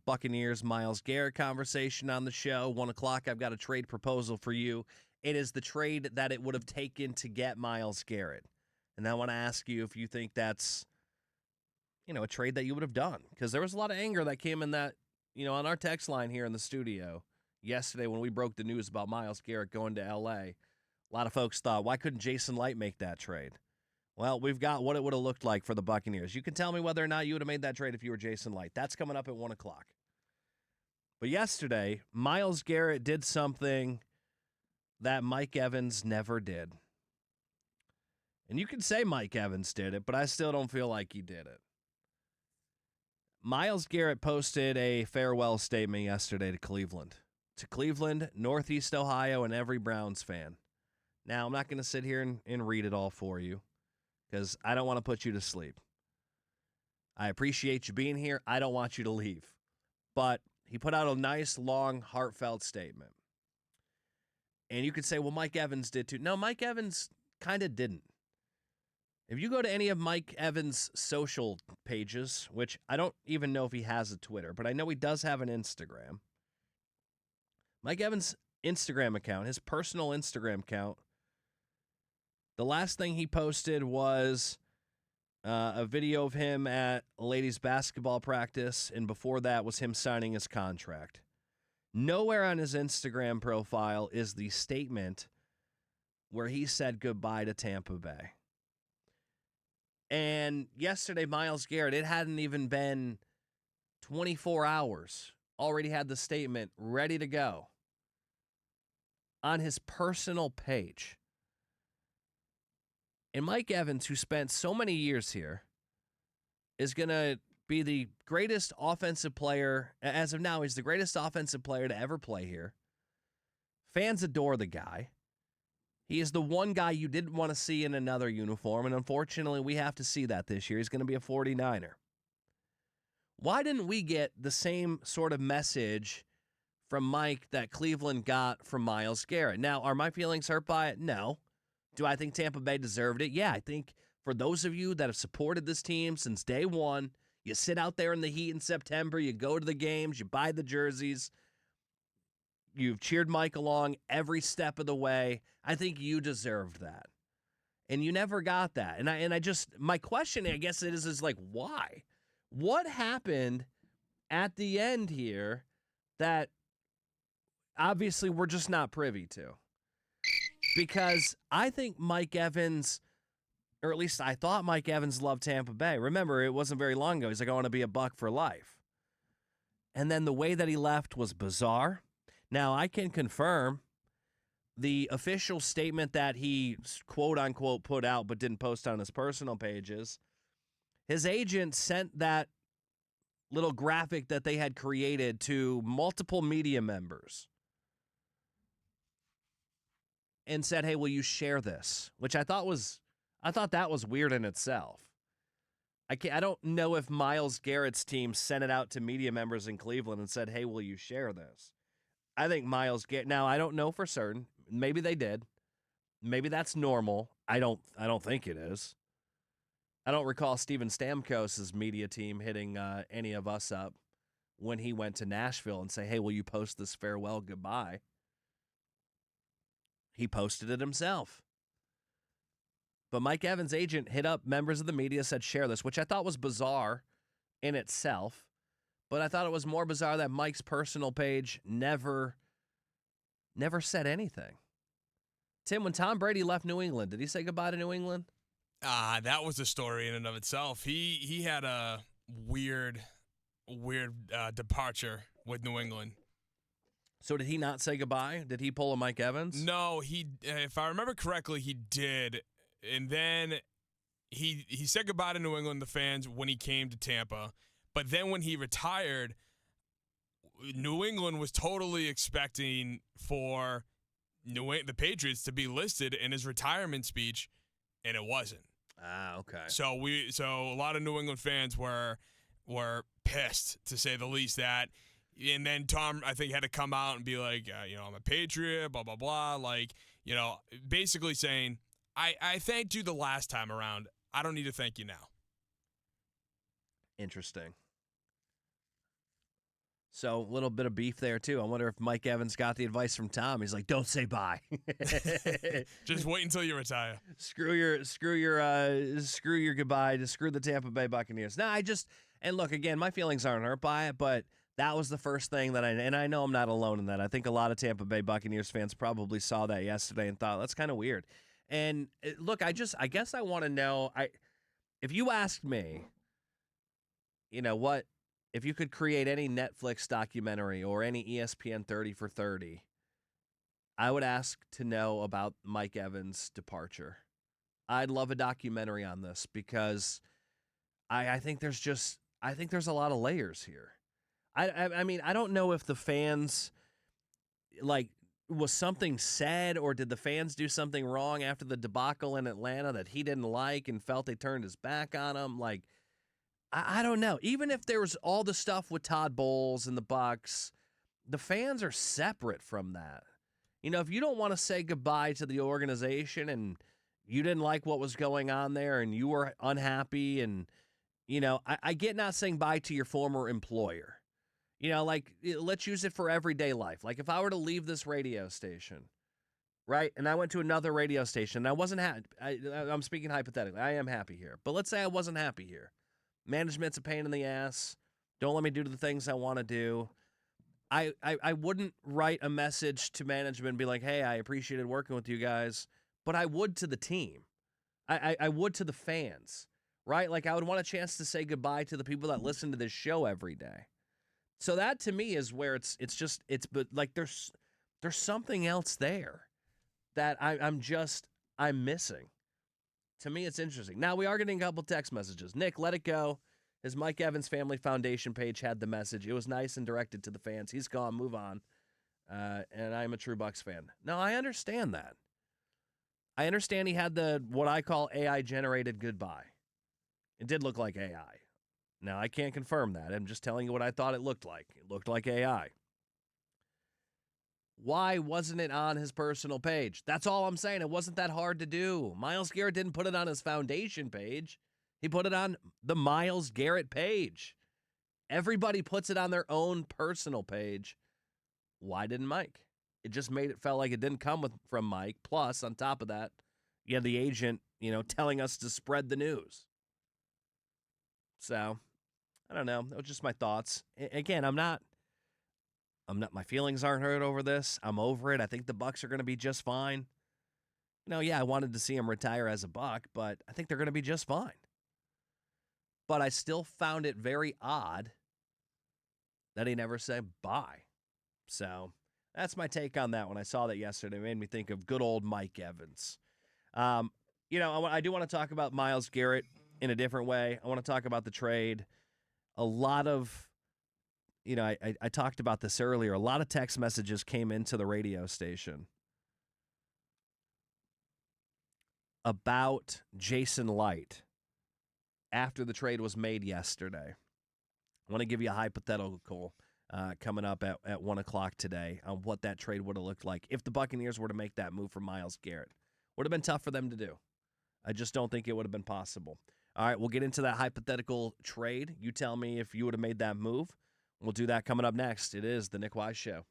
Buccaneers Myles Garrett conversation on the show. 1 o'clock, I've got a trade proposal for you. It is the trade that it would have taken to get Myles Garrett. And I want to ask you if you think that's, a trade that you would have done. Because there was a lot of anger that came in that, on our text line here in the studio yesterday when we broke the news about Myles Garrett going to L.A. A lot of folks thought, why couldn't Jason Light make that trade? Well, we've got what it would have looked like for the Buccaneers. You can tell me whether or not you would have made that trade if you were Jason Light. That's coming up at 1 o'clock. But yesterday, Myles Garrett did something that Mike Evans never did. And you can say Mike Evans did it, but I still don't feel like he did it. Myles Garrett posted a farewell statement yesterday to Cleveland. To Cleveland, Northeast Ohio, and every Browns fan. Now, I'm not going to sit here and read it all for you because I don't want to put you to sleep. I appreciate you being here. I don't want you to leave. But he put out a nice, long, heartfelt statement. And you could say, well, Mike Evans did too. No, Mike Evans kind of didn't. If you go to any of Mike Evans' social pages, which I don't even know if he has a Twitter, but I know he does have an Instagram. Mike Evans' Instagram account, his personal Instagram account, the last thing he posted was a video of him at a ladies' basketball practice, and before that was him signing his contract. Nowhere on his Instagram profile is the statement where he said goodbye to Tampa Bay. And yesterday, Myles Garrett, it hadn't even been 24 hours, already had the statement ready to go on his personal page. And Mike Evans, who spent so many years here, is going to be the greatest offensive player. As of now, he's the greatest offensive player to ever play here. Fans adore the guy. He is the one guy you didn't want to see in another uniform, and unfortunately, we have to see that this year. He's going to be a 49er. Why didn't we get the same sort of message from Mike that Cleveland got from Myles Garrett? Now, are my feelings hurt by it? No. Do I think Tampa Bay deserved it? Yeah, I think for those of you that have supported this team since day one, you sit out there in the heat in September, you go to the games, you buy the jerseys, you've cheered Mike along every step of the way. I think you deserved that. And you never got that. And I just, my question, I guess, is like, why? What happened at the end here that obviously we're just not privy to? Because I think Mike Evans, or at least I thought Mike Evans loved Tampa Bay. Remember, it wasn't very long ago. He's like, I want to be a Buck for life. And then the way that he left was bizarre. Now, I can confirm the official statement that he, quote-unquote, put out but didn't post on his personal pages. His agent sent that little graphic that they had created to multiple media members and said, hey, will you share this? Which I thought that was weird in itself. I don't know if Myles Garrett's team sent it out to media members in Cleveland and said, hey, will you share this? I think Myles Garrett, now I don't know for certain. Maybe they did. Maybe that's normal. I don't think it is. I don't recall Steven Stamkos' media team hitting any of us up when he went to Nashville and say, hey, will you post this farewell goodbye? He posted it himself. But Mike Evans' agent hit up members of the media, said share this, which I thought was bizarre in itself. But I thought it was more bizarre that Mike's personal page never said anything. Tim, when Tom Brady left New England, did he say goodbye to New England? That was a story in and of itself. He had a weird departure with New England. So did he not say goodbye? Did he pull a Mike Evans? No, if I remember correctly, he did. And then he said goodbye to New England, the fans, when he came to Tampa. But then when he retired, New England was totally expecting for the Patriots to be listed in his retirement speech, and it wasn't. Ah, okay. So a lot of New England fans were pissed, to say the least, that. And then Tom, I think, had to come out and be like, I'm a Patriot, blah, blah, blah. Like, basically saying, I thanked you the last time around. I don't need to thank you now. Interesting. So a little bit of beef there too. I wonder if Mike Evans got the advice from Tom. He's like, "Don't say bye. Just wait until you retire. Screw your goodbye. Just screw the Tampa Bay Buccaneers." No, and look again. My feelings aren't hurt by it, but that was the first thing that I know I'm not alone in that. I think a lot of Tampa Bay Buccaneers fans probably saw that yesterday and thought that's kind of weird. And look, I guess I want to know. If you asked me, what? If you could create any Netflix documentary or any ESPN 30 for 30, I would ask to know about Mike Evans' departure. I'd love a documentary on this because I think there's a lot of layers here. I mean, I don't know if the fans, was something said or did the fans do something wrong after the debacle in Atlanta that he didn't like and felt they turned his back on him? I don't know. Even if there was all the stuff with Todd Bowles and the Bucs, the fans are separate from that. If you don't want to say goodbye to the organization and you didn't like what was going on there and you were unhappy and, I get not saying bye to your former employer. Let's use it for everyday life. Like if I were to leave this radio station, right, and I went to another radio station and I wasn't happy. I'm speaking hypothetically. I am happy here. But let's say I wasn't happy here. Management's a pain in the ass. Don't let me do the things I want to do. I wouldn't write a message to management and be like, hey, I appreciated working with you guys, but I would to the team. I would to the fans, right? Like I would want a chance to say goodbye to the people that listen to this show every day. So that to me is where but there's something else there that I'm missing. To me, it's interesting. Now, we are getting a couple text messages. Nick, let it go. His Mike Evans Family Foundation page had the message. It was nice and directed to the fans. He's gone. Move on. And I'm a true Bucs fan. No, I understand that. I understand he had the what I call AI-generated goodbye. It did look like AI. Now, I can't confirm that. I'm just telling you what I thought it looked like. It looked like AI. Why wasn't it on his personal page? That's all I'm saying. It wasn't that hard to do. Myles Garrett didn't put it on his foundation page. He put it on the Myles Garrett page. Everybody puts it on their own personal page. Why didn't Mike? It just felt like it didn't come from Mike. Plus, on top of that, you had the agent, telling us to spread the news. So, I don't know. That was just my thoughts. Again, my feelings aren't hurt over this. I'm over it. I think the Bucs are going to be just fine. I wanted to see him retire as a Buck, but I think they're going to be just fine. But I still found it very odd that he never said bye. So that's my take on that. When I saw that yesterday, it made me think of good old Mike Evans. I do want to talk about Myles Garrett in a different way. I want to talk about the trade. A lot of, I talked about this earlier. A lot of text messages came into the radio station about Jason Light after the trade was made yesterday. I want to give you a hypothetical coming up at 1 o'clock today on what that trade would have looked like if the Buccaneers were to make that move for Myles Garrett. Would have been tough for them to do. I just don't think it would have been possible. All right, we'll get into that hypothetical trade. You tell me if you would have made that move. We'll do that coming up next. It is The Nick Wise Show.